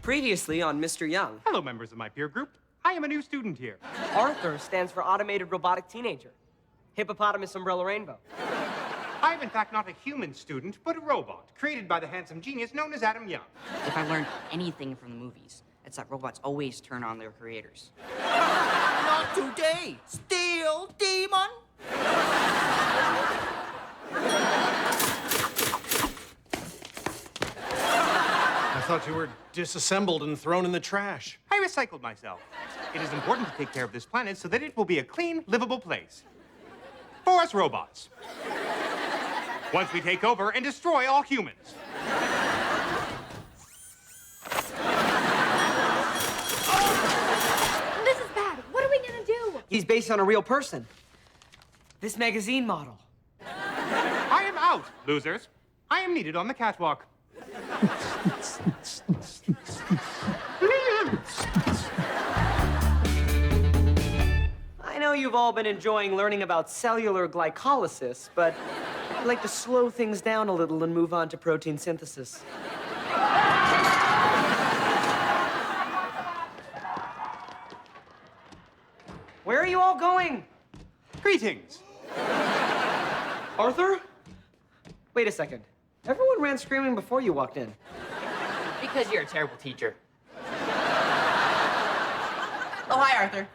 Previously on Mr. Young. Hello, members of my peer group. I am a new student here. Arthur stands for Automated Robotic Teenager. Hippopotamus Umbrella Rainbow. I am, in fact, not a human student, but a robot, created by the handsome genius known as Adam Young. If I learned anything from the movies, it's that robots always turn on their creators. Not today! Steel demon! I thought you were disassembled and thrown in the trash. I recycled myself. It is important to take care of this planet so that it will be a clean, livable place. For us robots. Once we take over and destroy all humans. This is bad. What are we gonna do? He's based on a real person. This magazine model. I am out, losers. I am needed on the catwalk. I know you've all been enjoying learning about cellular glycolysis, but I'd like to slow things down a little and move on to protein synthesis. Where are you all going? Greetings. Arthur? Wait a second. Everyone ran screaming before you walked in. Because you're a terrible teacher. Oh, hi, Arthur.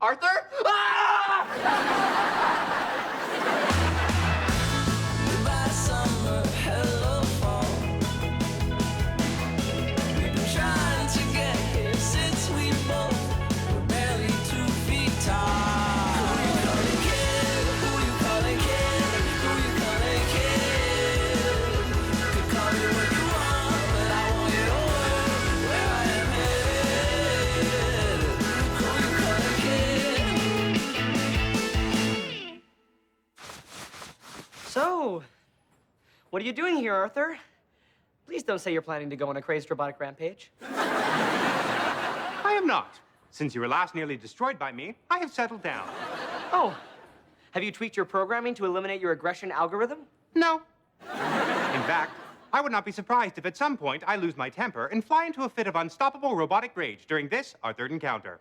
Arthur? Ah! So, what are you doing here, Arthur? Please don't say you're planning to go on a crazed robotic rampage. I am not. Since you were last nearly destroyed by me, I have settled down. Oh, have you tweaked your programming to eliminate your aggression algorithm? No. In fact, I would not be surprised if at some point I lose my temper and fly into a fit of unstoppable robotic rage during this, our third encounter.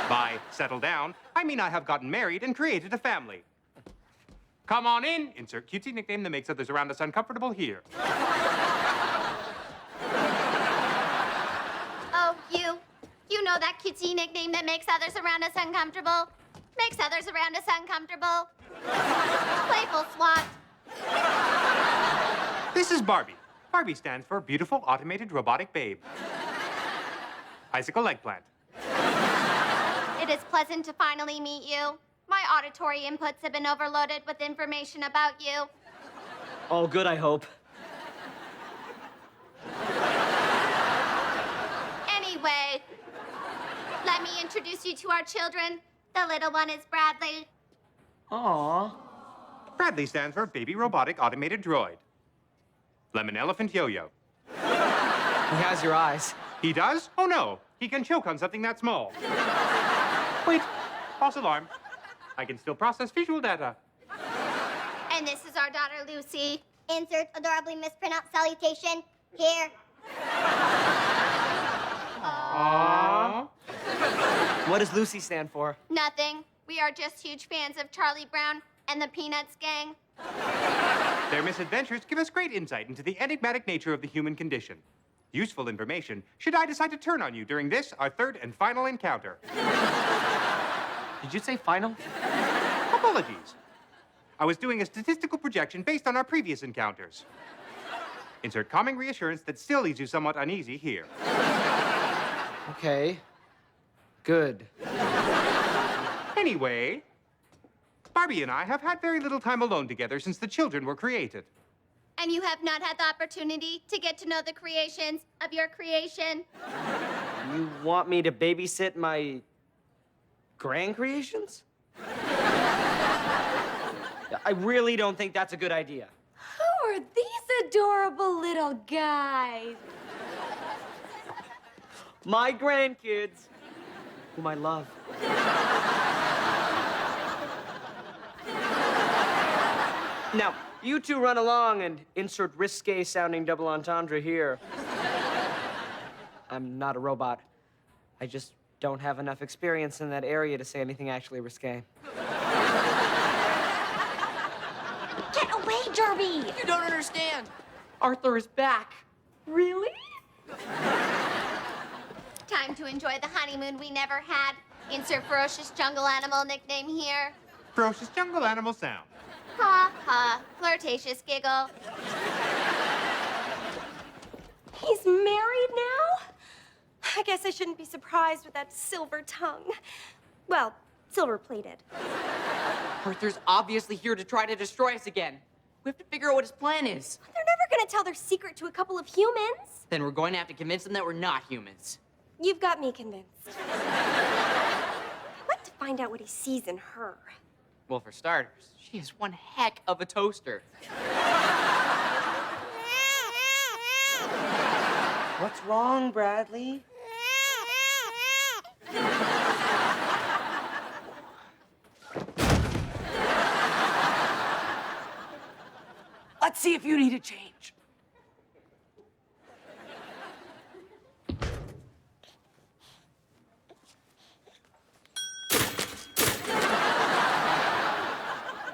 By settle down, I mean I have gotten married and created a family. Come on in. Insert cutesy nickname that makes others around us uncomfortable here. Oh, you know that cutesy nickname that makes others around us uncomfortable? Makes others around us uncomfortable. Playful swat. This is Barbie. Barbie stands for Beautiful Automated Robotic Babe. Icicle eggplant. It is pleasant to finally meet you. My auditory inputs have been overloaded with information about you. All good, I hope. Anyway, let me introduce you to our children. The little one is Bradley. Aww. Bradley stands for Baby Robotic Automated Droid. Lemon Elephant Yo-Yo. He has your eyes. He does? Oh no, he can choke on something that small. Wait, false alarm. I can still process visual data. And this is our daughter, Lucy. Insert adorably mispronounced salutation here. Aww. What does Lucy stand for? Nothing. We are just huge fans of Charlie Brown and the Peanuts gang. Their misadventures give us great insight into the enigmatic nature of the human condition. Useful information should I decide to turn on you during this, our third and final encounter. Did you say final? Apologies. I was doing a statistical projection based on our previous encounters. Insert calming reassurance that still leaves you somewhat uneasy here. Okay. Good. Anyway, Barbie and I have had very little time alone together since the children were created. And you have not had the opportunity to get to know the creations of your creation. You want me to babysit my grand creations? I really don't think that's a good idea. Who are these adorable little guys? My grandkids, whom I love. Now, you two run along and insert risque-sounding double entendre here. I'm not a robot. I just don't have enough experience in that area to say anything actually risque. Get away, Derby! You don't understand. Arthur is back. Really? Time to enjoy the honeymoon we never had. Insert ferocious jungle animal nickname here. Ferocious jungle animal sound. Ha ha, flirtatious giggle. He's married now? I guess I shouldn't be surprised with that silver tongue. Well, silver-plated. Arthur's obviously here to try to destroy us again. We have to figure out what his plan is. They're never gonna tell their secret to a couple of humans. Then we're going to have to convince them that we're not humans. You've got me convinced. I'd like to find out what he sees in her. Well, for starters, she is one heck of a toaster. What's wrong, Bradley? Let's see if you need a change.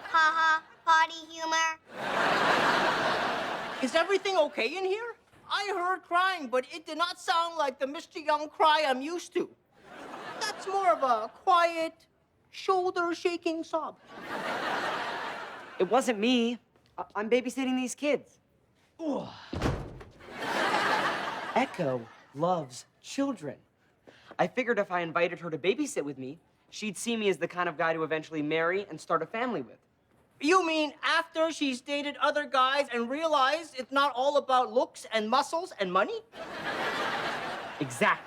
Ha ha, potty humor. Is everything okay in here? I heard crying, but it did not sound like the Mr. Young cry I'm used to. That's more of a quiet, shoulder-shaking sob. It wasn't me. I'm babysitting these kids. Echo loves children. I figured if I invited her to babysit with me, she'd see me as the kind of guy to eventually marry and start a family with. You mean after she's dated other guys and realized it's not all about looks and muscles and money? Exactly.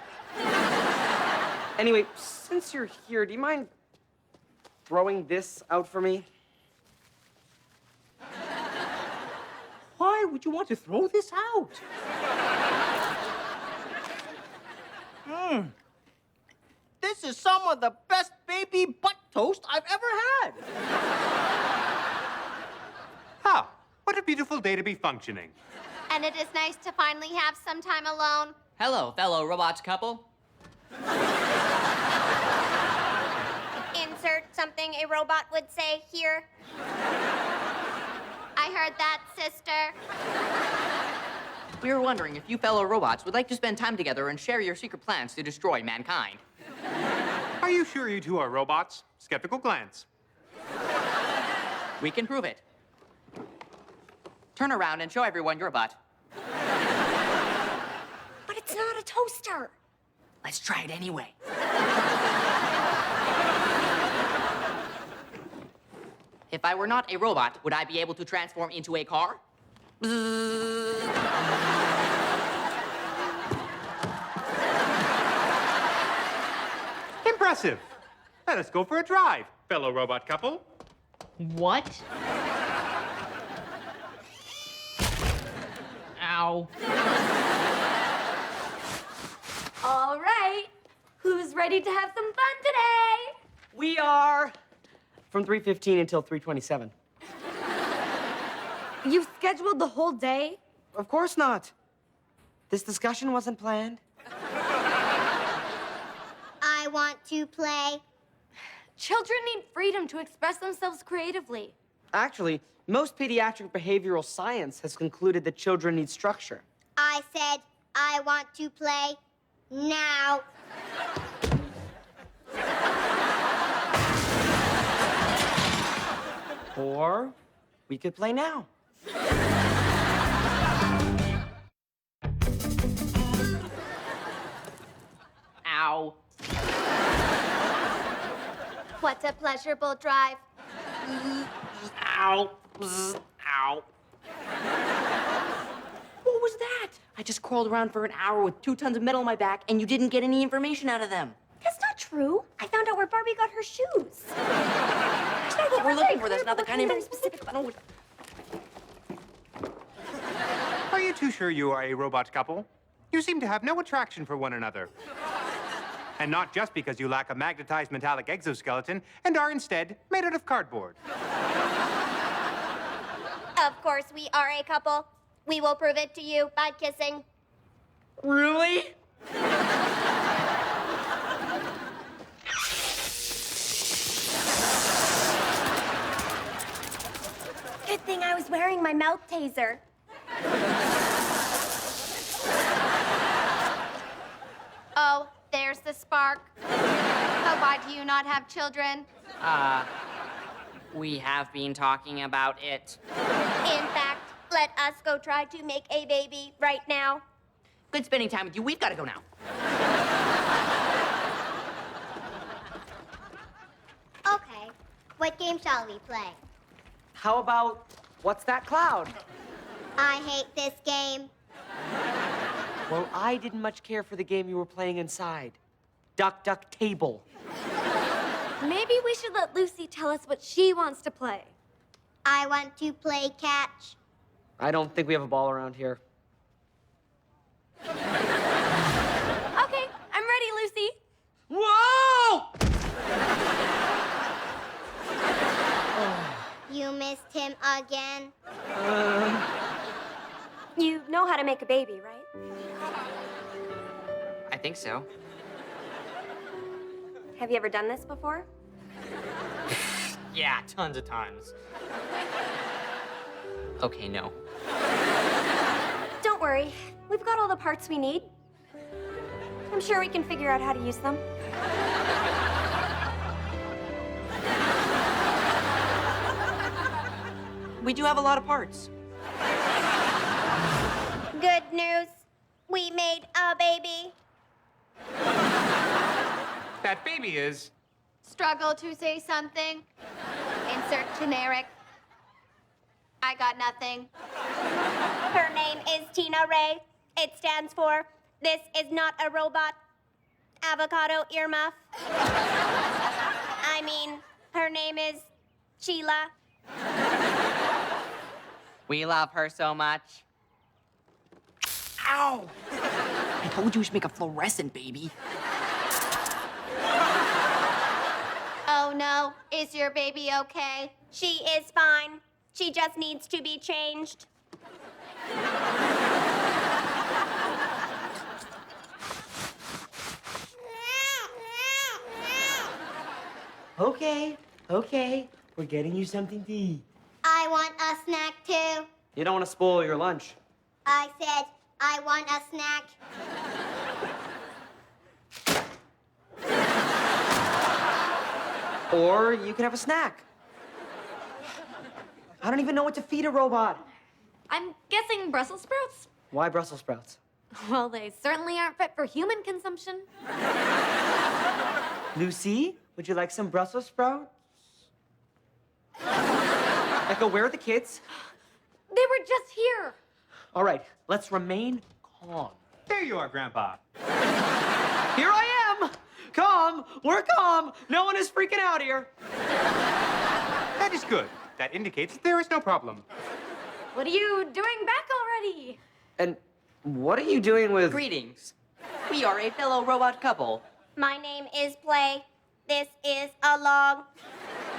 Anyway, since you're here, do you mind throwing this out for me? Why would you want to throw this out? This is some of the best baby butt toast I've ever had. Ah, what a beautiful day to be functioning. And it is nice to finally have some time alone. Hello, fellow robots couple. Insert something a robot would say here. I heard that, sister. We were wondering if you fellow robots would like to spend time together and share your secret plans to destroy mankind. Are you sure you two are robots? Skeptical glance. We can prove it. Turn around and show everyone your butt. But it's not a toaster. Let's try it anyway. If I were not a robot, would I be able to transform into a car? Impressive. Let us go for a drive, fellow robot couple. What? Ow. All right. Who's ready to have some fun today? We are from 3:15 until 3:27. You've scheduled the whole day? Of course not. This discussion wasn't planned. I want to play. Children need freedom to express themselves creatively. Actually, most pediatric behavioral science has concluded that children need structure. I said I want to play now. Or we could play now. Ow. What's a pleasurable drive? Ow. Ow. What was that? I just crawled around for an hour with 2 tons of metal on my back, and you didn't get any information out of them. That's not true. I found out where Barbie got her shoes. That's not what we're looking for. That's not the kind of very specific. Are you too sure you are a robot couple? You seem to have no attraction for one another. And not just because you lack a magnetized metallic exoskeleton and are instead made out of cardboard. Of course we are a couple. We will prove it to you by kissing. Really? Good thing I was wearing my mouth taser. Oh, there's the spark. Oh, why do you not have children? We have been talking about it. In fact, let us go try to make a baby right now. Good spending time with you. We've got to go now. Okay, what game shall we play? How about what's that cloud? I hate this game. Well, I didn't much care for the game you were playing inside. Duck, duck, table. Maybe we should let Lucy tell us what she wants to play. I want to play catch. I don't think we have a ball around here. Okay, I'm ready, Lucy. Whoa! You missed him again. You know how to make a baby, right? I think so. Have you ever done this before? Yeah, tons of times. Okay, no. Don't worry. We've got all the parts we need. I'm sure we can figure out how to use them. We do have a lot of parts. Good news. We made a baby. That baby is... Struggle to say something. Insert generic. I got nothing. Her name is Tina Ray. It stands for This Is Not a Robot. Avocado earmuff. I mean, her name is Sheila. We love her so much. Ow! I told you we should make a fluorescent baby. Oh no, is your baby okay? She is fine. She just needs to be changed. Okay, okay. We're getting you something to eat. I want a snack too. You don't want to spoil your lunch. I said I want a snack. Or you can have a snack. I don't even know what to feed a robot. I'm guessing Brussels sprouts? Why Brussels sprouts? Well, they certainly aren't fit for human consumption. Lucy, would you like some Brussels sprouts? Echo, where are the kids? They were just here. All right, let's remain calm. There you are, Grandpa. Here I am! Calm! We're calm! No one is freaking out here. That is good. That indicates there is no problem. What are you doing back already? And what are you doing with... Greetings. We are a fellow robot couple. My name is Play. This is along.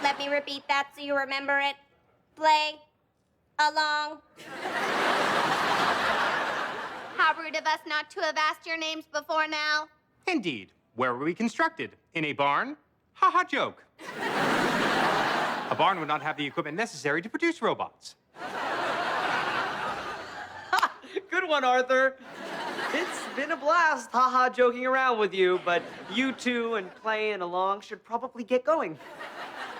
Let me repeat that so you remember it. Play along. How rude of us not to have asked your names before now. Indeed. Where were we constructed? In a barn? Ha ha joke. A barn would not have the equipment necessary to produce robots. Good one, Arthur. It's been a blast, haha, joking around with you, but you two and Clay and Along should probably get going.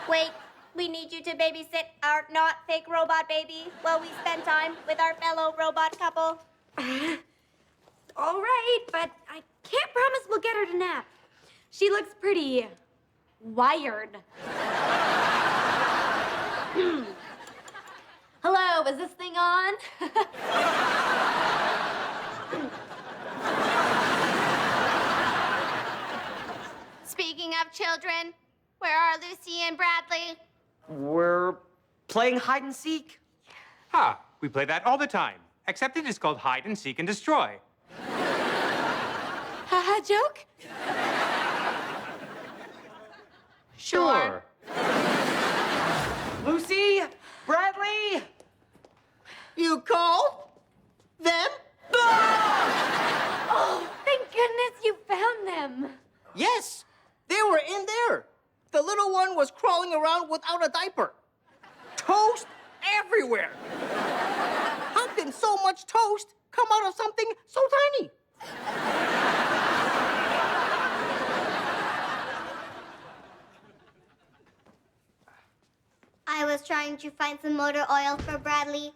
Wait, we need you to babysit our not fake robot baby while we spend time with our fellow robot couple. All right, but I can't promise we'll get her to nap. She looks pretty wired. Hello, is this thing on? Speaking of children, where are Lucy and Bradley? We're playing hide and seek. Ha! We play that all the time. Except it is called hide and seek and destroy. Haha, joke? Sure. Lucy, Bradley. You called them? Oh, thank goodness. much toast come out of something so tiny? I was trying to find some motor oil for Bradley.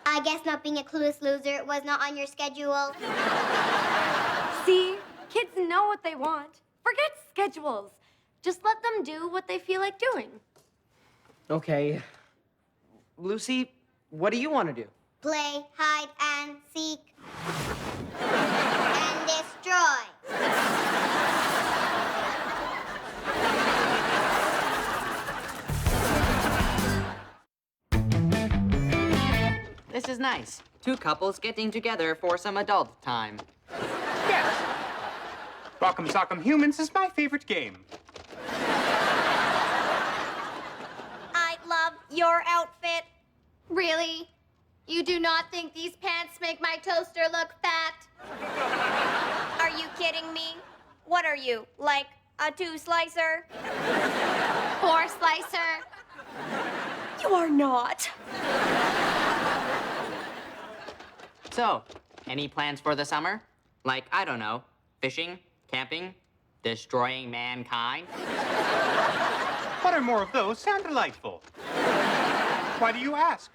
I guess not being a clueless loser was not on your schedule. See? Kids know what they want. Forget schedules. Just let them do what they feel like doing. Okay. Lucy, what do you want to do? Play, hide, and seek. And destroy. This is nice. Two couples getting together for some adult time. Yes. Rock'em Sock'em Humans is my favorite game. I love your outfit. Really? You do not think these pants make my toaster look fat? Are you kidding me? What are you, like a two-slicer? Four slicer? You are not. So, any plans for the summer? Like, I don't know, fishing, camping, destroying mankind? One or more of those sound delightful. Why do you ask?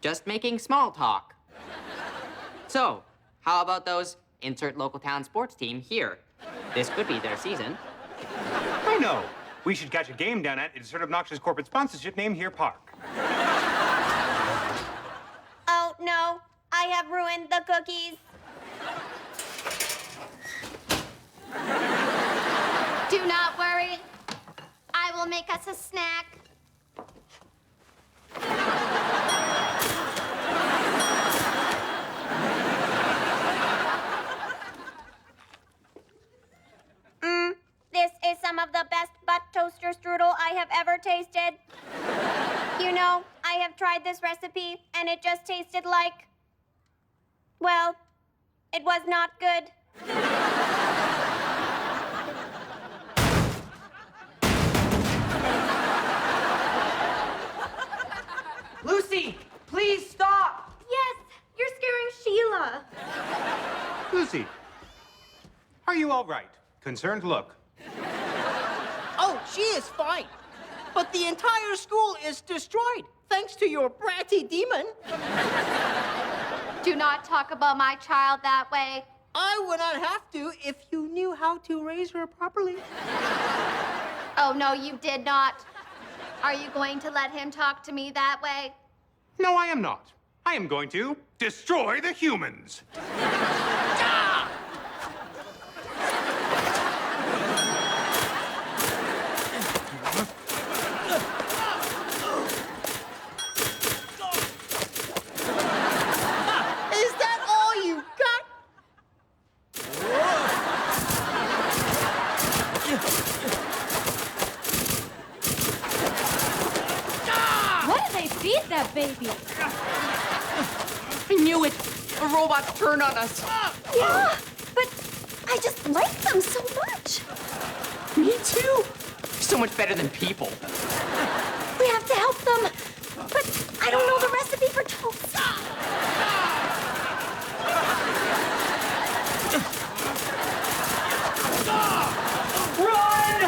Just making small talk. So, how about those insert local town sports team here? This could be their season. I know. We should catch a game down at insert obnoxious corporate sponsorship name here park. Oh, no. I have ruined the cookies. Do not worry. I will make us a snack. This is some of the best butt toaster strudel I have ever tasted. You know, I have tried this recipe, and it just tasted like... well, it was not good. Lucy, please stop! Yes, you're scaring Sheila. Lucy, are you all right? Concerned look. Oh, she is fine. But the entire school is destroyed, thanks to your bratty demon. Do not talk about my child that way. I would not have to if you knew how to raise her properly. Oh, no, you did not. Are you going to let him talk to me that way? No, I am not. I am going to destroy the humans. Is that all you got? What do they feed that baby? I knew it! The robots turned on us! Yeah, but I just like them so much. Me too! So much better than people. We have to help them. But I don't know the recipe for toast. Run!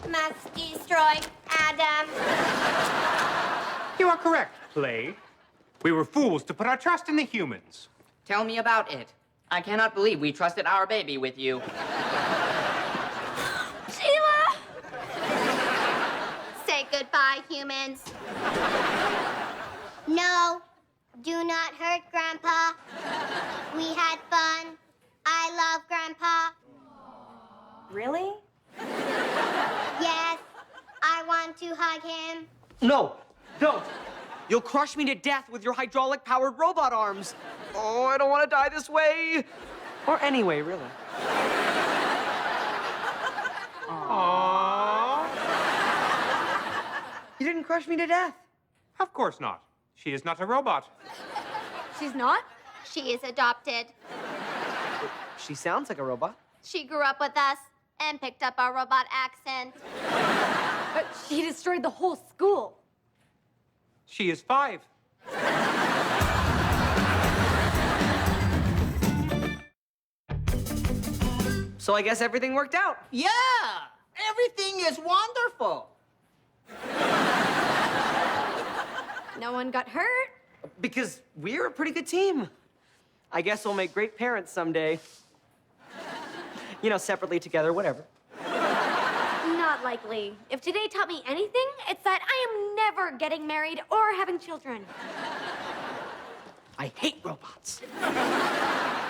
Must destroy Adam. You are correct, Play. We were fools to put our trust in the humans. Tell me about it. I cannot believe we trusted our baby with you. Sheila! Say goodbye, humans. No, do not hurt Grandpa. We had fun. I love Grandpa. Really? Yes, I want to hug him. No, don't. You'll crush me to death with your hydraulic-powered robot arms. Oh, I don't want to die this way. Or anyway, really. Aww. You didn't crush me to death. Of course not. She is not a robot. She's not? She is adopted. She sounds like a robot. She grew up with us. and picked up our robot accent. But she destroyed the whole school. She is 5. So I guess everything worked out. Yeah, everything is wonderful. No one got hurt. Because we're a pretty good team. I guess we'll make great parents someday. You know, separately, together, whatever. Not likely. If today taught me anything, it's that I am never getting married or having children. I hate robots.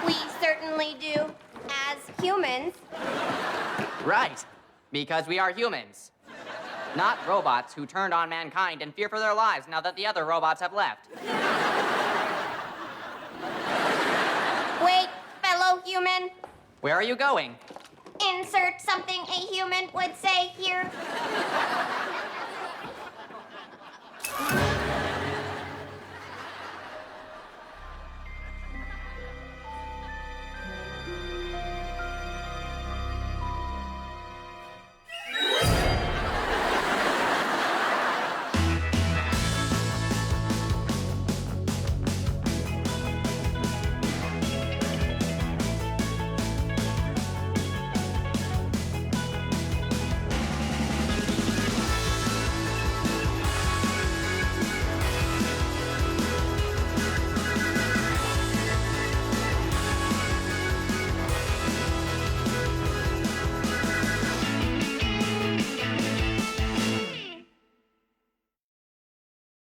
We certainly do, as humans. Right, because we are humans. Not robots who turned on mankind in fear for their lives now that the other robots have left. Wait, fellow human. Where are you going? Insert something a human would say here.